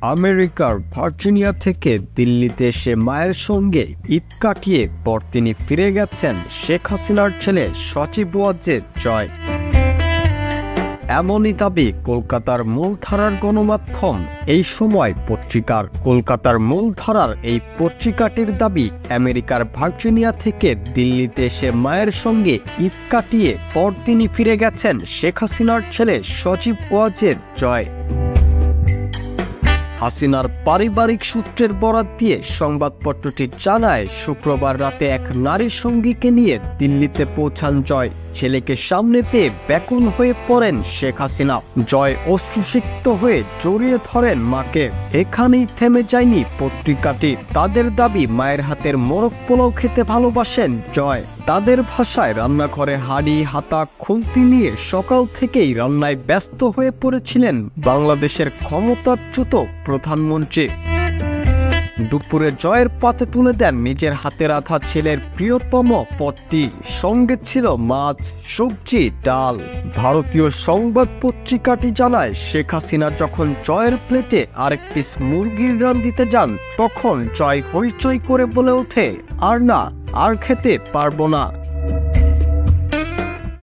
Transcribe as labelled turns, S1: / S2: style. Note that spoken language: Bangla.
S1: আমেরিকার ভার্জিনিয়া থেকে দিল্লিতে এসে মায়ের সঙ্গে ঈদ কাটিয়ে পর তিনি ফিরে গেছেন শেখ হাসিনার ছেলে সচিব ওয়াজেদ জয়। এমনই দাবি কলকাতার মূলধারার গণমাধ্যম এই সময় পত্রিকার। কলকাতার মূলধারার এই পত্রিকাটির দাবি, আমেরিকার ভার্জিনিয়া থেকে দিল্লিতে এসে মায়ের সঙ্গে ঈদ কাটিয়ে পর তিনি ফিরে গেছেন শেখ হাসিনার ছেলে সচিব ওয়াজেদ জয়। হাসিনার পারিবারিক সূত্রের বরাত দিয়ে সংবাদপত্রটি জানায়, শুক্রবার রাতে এক নারী সঙ্গীকে নিয়ে দিল্লিতে পৌঁছান জয়। ছেলেকে সামনে পেয়ে ব্যাকুল হয়ে পড়েন শেখ হাসিনা। জয় অশ্রুসিক্ত হয়ে জড়িয়ে ধরেন মাকে। এখানেই থেমে যায়নি পত্রিকাটি। তাদের দাবি, মায়ের হাতের মোরগ পোলাও খেতে ভালোবাসেন জয়। তাদের ভাষায়, রান্নাঘরে হাঁড়ি হাতা খুন্তি নিয়ে সকাল থেকেই রান্নায় ব্যস্ত হয়ে পড়েছিলেন বাংলাদেশের ক্ষমতাচ্যুত প্রধানমন্ত্রী। দুপুরে জয়ের পাতে তুলে দেন নিজের হাতে রাধা ছেলের প্রিয়তম পদটি। সঙ্গে ছিল মাছ, সবজি, ডাল। ভারতীয় সংবাদ পত্রিকাটি জানায়, শেখ হাসিনা যখন জয়ের প্লেটে আরেক পিস মুরগির রান দিতে যান, তখন জয় হইচই করে বলে ওঠে, আর না, আর খেতে পারবো না।